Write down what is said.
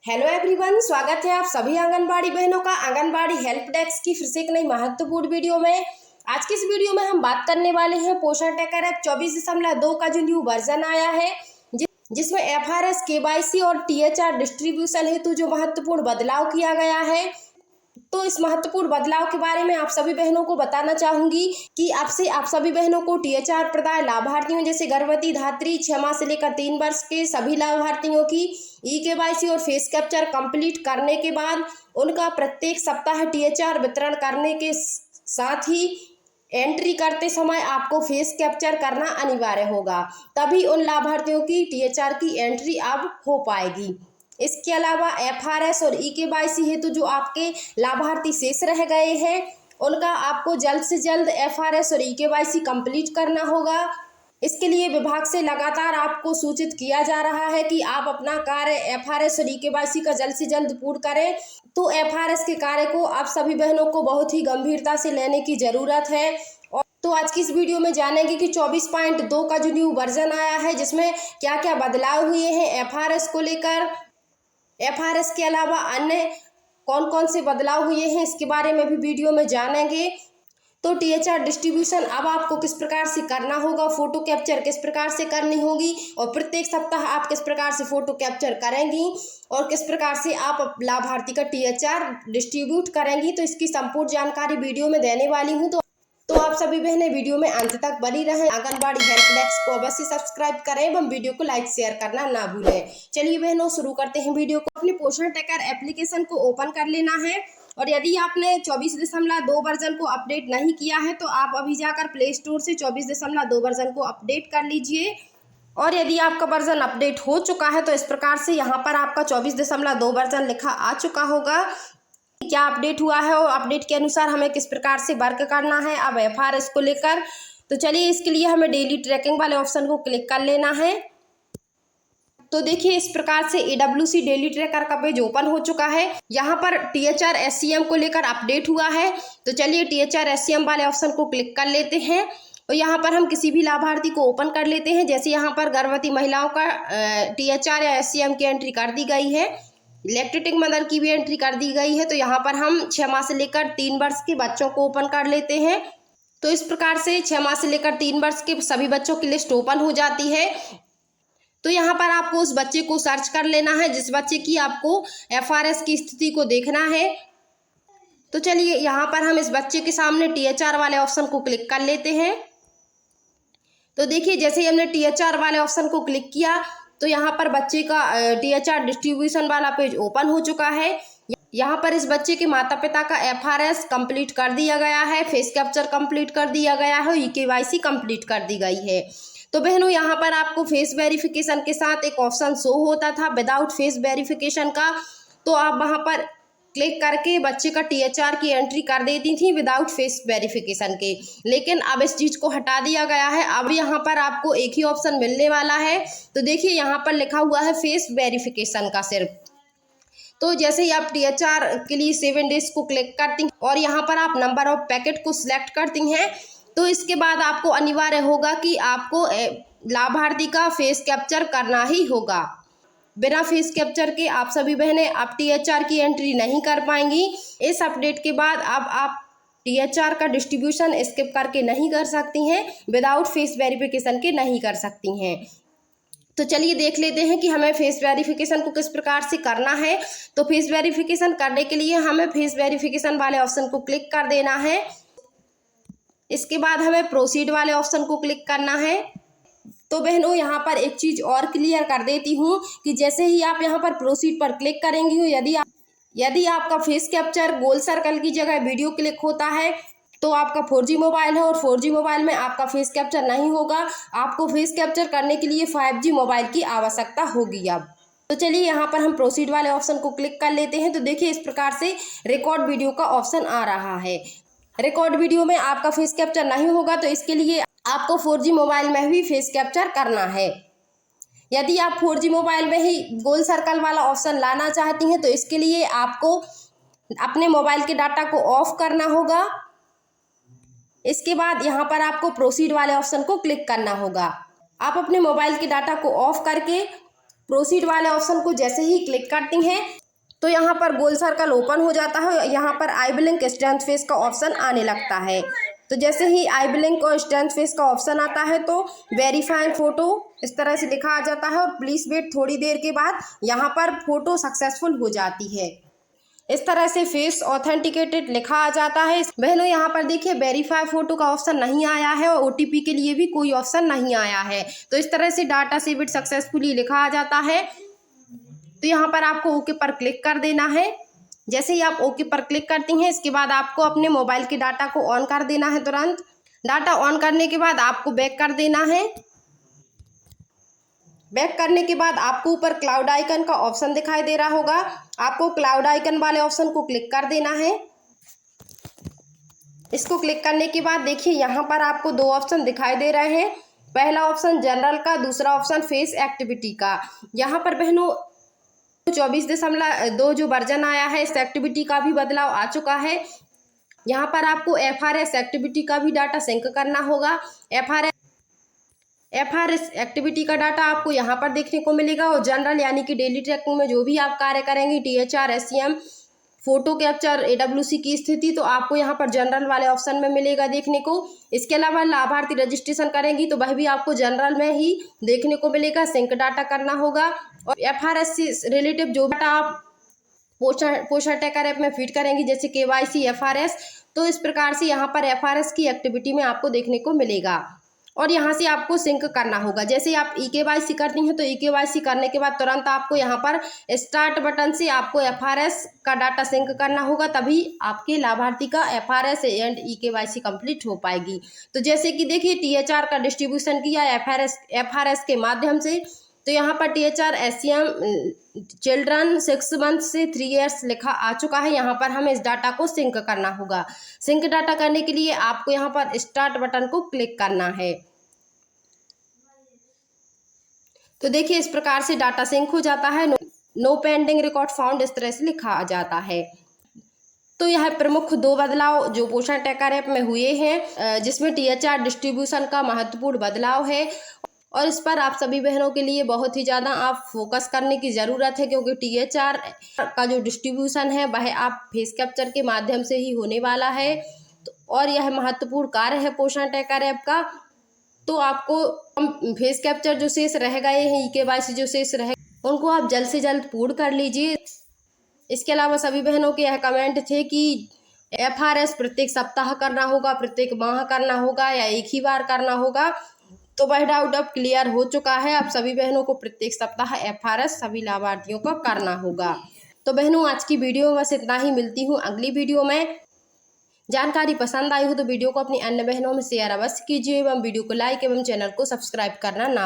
Hello everyone, स्वागत है आप सभी आंगनबाड़ी बहनों का आंगनबाड़ी हेल्प डेस्क की फिर से एक नई महत्वपूर्ण वीडियो में। आज की इस वीडियो में हम बात करने वाले हैं पोषण ट्रैकर ऐप 24.2 का जो न्यू वर्जन आया है, जिसमें एफआरएस, केवाईसी और टीएचआर डिस्ट्रीब्यूशन हेतु जो महत्वपूर्ण बदलाव किया गया है। तो इस महत्वपूर्ण बदलाव के बारे में आप सभी बहनों को बताना चाहूंगी कि आप सभी बहनों को टीएचआर प्रदाय लाभार्थियों जैसे गर्भवती, धात्री, 6 माह से लेकर 3 वर्ष के सभी लाभार्थियों की केवाईसी और फेस कैप्चर कंप्लीट करने के बाद उनका प्रत्येक सप्ताह टीएचआर वितरण करने के साथ ही एंट्री करते समय आपको फेस कैप्चर करना अनिवार्य होगा, तभी उन लाभार्थियों की टीएचआर की एंट्री अब हो पाएगी। इसके अलावा एफआरएस और केवाईसी हेतु जो आपके लाभार्थी शेष रह गए हैं, उनका आपको जल्द से जल्द एफआरएस और केवाईसी कंप्लीट करना होगा। इसके लिए विभाग से लगातार आपको सूचित किया जा रहा है कि आप अपना कार्य एफआरएस और केवाईसी का जल्द से जल्द पूर्ण करें। तो एफआरएस के कार्य को आप सभी बहनों को बहुत ही गंभीरता से लेने की जरूरत है। तो आज की इस वीडियो में जानेंगे कि 24.2 का जो न्यू वर्जन आया है, जिसमें क्या क्या बदलाव हुए हैं एफआरएस को लेकर। एफआरएस के अलावा अन्य कौन कौन से बदलाव हुए हैं, इसके बारे में भी वीडियो में जानेंगे। तो टीएचआर डिस्ट्रीब्यूशन अब आपको किस प्रकार से करना होगा, फोटो कैप्चर किस प्रकार से करनी होगी और प्रत्येक सप्ताह आप किस प्रकार से फोटो कैप्चर करेंगी और किस प्रकार से आप लाभार्थी का टीएचआर डिस्ट्रीब्यूट करेंगी, तो इसकी संपूर्ण जानकारी वीडियो में देने वाली हूँ। तो आप सभी बहनें वीडियो में अंत तक बनी रहें। आंगनबाड़ी हेल्प डेस्क को अवश्य सब्सक्राइब करें एवं वीडियो को लाइक शेयर करना ना भूलें। चलिए बहनों, शुरू करते हैं वीडियो को। अपने पोषण ट्रैकर एप्लीकेशन को ओपन कर लेना है और यदि आपने 24.2 वर्जन को अपडेट नहीं किया है तो आप अभी जाकर प्ले स्टोर से 24.2 वर्जन को अपडेट कर लीजिए। और यदि आपका वर्जन अपडेट हो चुका है तो इस प्रकार से यहाँ पर आपका 24.2 वर्जन लिखा आ चुका होगा। क्या अपडेट हुआ है और अपडेट के अनुसार हमें किस प्रकार से वर्क करना है अब एफआरएस को लेकर। तो चलिए, इसके लिए हमें डेली ट्रैकिंग वाले ऑप्शन को क्लिक कर लेना है। तो देखिए, इस प्रकार से एडब्ल्यूसी डेली ट्रैकर का पेज ओपन हो चुका है। यहाँ पर टीएचआर एससीएम को लेकर अपडेट हुआ है। तो चलिए, टीएचआर एससीएम वाले ऑप्शन को क्लिक कर लेते हैं और यहाँ पर हम किसी भी लाभार्थी को ओपन कर लेते हैं। जैसे यहाँ पर गर्भवती महिलाओं का टीएचआर या एससीएम की एंट्री कर दी गई है, लैक्टेटिंग मदर की भी एंट्री कर दी गई है। तो यहाँ पर हम 6 माह से लेकर 3 वर्ष के बच्चों को ओपन कर लेते हैं। तो इस प्रकार से 6 माह से लेकर 3 वर्ष के सभी बच्चों की लिस्ट ओपन हो जाती है। तो यहाँ पर आपको उस बच्चे को सर्च कर लेना है जिस बच्चे की आपको एफआरएस की स्थिति को देखना है। तो चलिए, यहाँ पर हम इस बच्चे के सामने टीएचआर वाले ऑप्शन को क्लिक कर लेते हैं। तो देखिए, जैसे ही हमने टीएचआर वाले ऑप्शन को क्लिक किया तो यहाँ पर बच्चे का टीएचआर डिस्ट्रीब्यूशन वाला पेज ओपन हो चुका है। यहाँ पर इस बच्चे के माता पिता का एफआरएस कंप्लीट कर दिया गया है, फेस कैप्चर कंप्लीट कर दिया गया है और केवाईसी कंप्लीट कर दी गई है। तो बहनों, यहाँ पर आपको फेस वेरिफिकेशन के साथ एक ऑप्शन शो होता था विदाउट फेस वेरिफिकेशन का, तो आप वहाँ पर क्लिक करके बच्चे का टीएचआर की एंट्री कर देती थी विदाउट फेस वेरिफिकेशन के। लेकिन अब इस चीज़ को हटा दिया गया है। अब यहाँ पर आपको एक ही ऑप्शन मिलने वाला है। तो देखिए, यहाँ पर लिखा हुआ है फेस वेरिफिकेशन का सिर्फ। तो जैसे ही आप टीएचआर के लिए 7 डेज को क्लिक करती हैं और यहाँ पर आप नंबर ऑफ पैकेट को सिलेक्ट करती हैं, तो इसके बाद आपको अनिवार्य होगा कि आपको लाभार्थी का फेस कैप्चर करना ही होगा। बिना फेस कैप्चर के आप सभी बहनें आप टीएचआर की एंट्री नहीं कर पाएंगी। इस अपडेट के बाद अब आप टीएचआर का डिस्ट्रीब्यूशन स्किप करके नहीं कर सकती हैं, विदाउट फेस वेरिफिकेशन के नहीं कर सकती हैं। तो चलिए देख लेते हैं कि हमें फेस वेरिफिकेशन को किस प्रकार से करना है। तो फेस वेरिफिकेशन करने के लिए हमें फेस वेरिफिकेशन वाले ऑप्शन को क्लिक कर देना है। इसके बाद हमें प्रोसीड वाले ऑप्शन को क्लिक करना है। तो बहनों, यहाँ पर एक चीज़ और क्लियर कर देती हूँ कि जैसे ही आप यहाँ पर प्रोसीड पर क्लिक करेंगी, यदि आपका फेस कैप्चर गोल सर्कल की जगह वीडियो क्लिक होता है तो आपका 4G मोबाइल है और 4G मोबाइल में आपका फेस कैप्चर नहीं होगा। आपको फेस कैप्चर करने के लिए 5G मोबाइल की आवश्यकता होगी अब। तो चलिए, यहाँ पर हम प्रोसीड वाले ऑप्शन को क्लिक कर लेते हैं। तो देखिए, इस प्रकार से रिकॉर्ड वीडियो का ऑप्शन आ रहा है। रिकॉर्ड वीडियो में आपका फेस कैप्चर नहीं होगा, तो इसके लिए आपको 4G मोबाइल में भी फेस कैप्चर करना है। यदि आप 4G मोबाइल में ही गोल सर्कल वाला ऑप्शन लाना चाहती हैं तो इसके लिए आपको अपने मोबाइल के डाटा को ऑफ करना होगा। इसके बाद यहाँ पर आपको प्रोसीड वाले ऑप्शन को क्लिक करना होगा। आप अपने मोबाइल के डाटा को ऑफ करके प्रोसीड वाले ऑप्शन को जैसे ही क्लिक करती हैं तो यहाँ पर गोल सर्कल ओपन हो जाता है। यहाँ पर आई ब्लिंक स्टैंड फेस का ऑप्शन आने लगता है। तो जैसे ही आई ब्लिंक और स्टैंड फेस का ऑप्शन आता है तो वेरीफाई फोटो इस तरह से लिखा आ जाता है और प्लीज़ वेट, थोड़ी देर के बाद यहाँ पर फोटो सक्सेसफुल हो जाती है। इस तरह से फेस ऑथेंटिकेटेड लिखा आ जाता है। बहनों यहाँ पर देखिए वेरीफाई फोटो का ऑप्शन नहीं आया है और OTP के लिए भी कोई ऑप्शन नहीं आया है। तो इस तरह से डाटा सेव्ड सक्सेसफुली लिखा आ जाता है। तो यहाँ पर आपको ओके पर क्लिक कर देना है। जैसे ही आप ओके पर क्लिक करती हैं इसके बाद आपको अपने मोबाइल के डाटा को ऑन कर देना है। तुरंत डाटा ऑन करने के बाद आपको बैक कर देना है। बैक करने के बाद आपको ऊपर क्लाउड आइकन का ऑप्शन दिखाई दे रहा होगा। आपको क्लाउड आइकन वाले ऑप्शन को क्लिक कर देना है। इसको क्लिक करने के बाद देखिए यहाँ पर आपको दो ऑप्शन दिखाई दे रहे हैं। पहला ऑप्शन जनरल का, दूसरा ऑप्शन फेस एक्टिविटी का। यहाँ पर बहनों 24.2 जो वर्जन आया है इस एक्टिविटी का भी बदलाव आ चुका है। यहाँ पर आपको FRS एक्टिविटी का भी डाटा सिंक करना होगा। FRS एक्टिविटी का डाटा आपको यहाँ पर देखने को मिलेगा और जनरल यानी कि डेली ट्रैकिंग में जो भी आप कार्य करेंगे, THR, SCM, photo capture, AWC की स्थिति, तो आपको यहाँ पर जनरल वाले ऑप्शन में मिलेगा देखने को। इसके अलावा लाभार्थी रजिस्ट्रेशन करेंगी तो वह भी आपको जनरल में ही देखने को मिलेगा। सिंक डाटा करना होगा और FRS से रिलेटिव जो डाटा आप पोषण ट्रैकर ऐप में फीड करेंगी जैसे KYC, FRS, तो इस प्रकार से यहाँ पर FRS की एक्टिविटी में आपको देखने को मिलेगा और यहाँ से आपको सिंक करना होगा। जैसे आप eKYC करती हैं तो eKYC करने के बाद तुरंत आपको यहाँ पर स्टार्ट बटन से आपको FRS का डाटा सिंक करना होगा, तभी आपके लाभार्थी का FRS एंड eKYC कंप्लीट हो पाएगी। तो जैसे कि देखिए THR का डिस्ट्रीब्यूशन किया FRS के माध्यम से, तो यहाँ पर THR SCM चिल्ड्रन 6 मंथ से 3 ईयर्स लिखा आ चुका है। यहाँ पर हमें इस डाटा को सिंक करना होगा। सिंक डाटा करने के लिए आपको यहाँ पर स्टार्ट बटन को क्लिक करना है। तो देखिए इस प्रकार से डाटा सिंक हो जाता है। नो पेंडिंग रिकॉर्ड फाउंड इस तरह से लिखा आ जाता है। तो यह प्रमुख दो बदलाव जो पोषण ट्रैकर ऐप में हुए हैं, जिसमें THR डिस्ट्रीब्यूशन का महत्वपूर्ण बदलाव है और इस पर आप सभी बहनों के लिए बहुत ही ज़्यादा आप फोकस करने की ज़रूरत है, क्योंकि THR का जो डिस्ट्रीब्यूशन है वह आप फेस कैप्चर के माध्यम से ही होने वाला है। तो और यह महत्वपूर्ण कार्य है पोषण ट्रैकर ऐप का। तो आपको फेस कैप्चर जो शेष रह गए हैं, eKYC जो शेष रह उनको आप जल्द से जल्द पूर्ण कर लीजिए। इसके अलावा सभी बहनों के यह कमेंट थे कि FRS प्रत्येक सप्ताह करना होगा, प्रत्येक माह करना होगा या एक ही बार करना होगा। तो वह डाउट अब क्लियर हो चुका है। अब सभी बहनों को प्रत्येक सप्ताह FRS सभी लाभार्थियों को करना होगा। तो बहनों आज की वीडियो में बस इतना ही। मिलती हूँ अगली वीडियो में। जानकारी पसंद आई हो तो वीडियो को अपनी अन्य बहनों में शेयर अवश्य कीजिए एवं वीडियो को लाइक एवं चैनल को सब्सक्राइब करना ना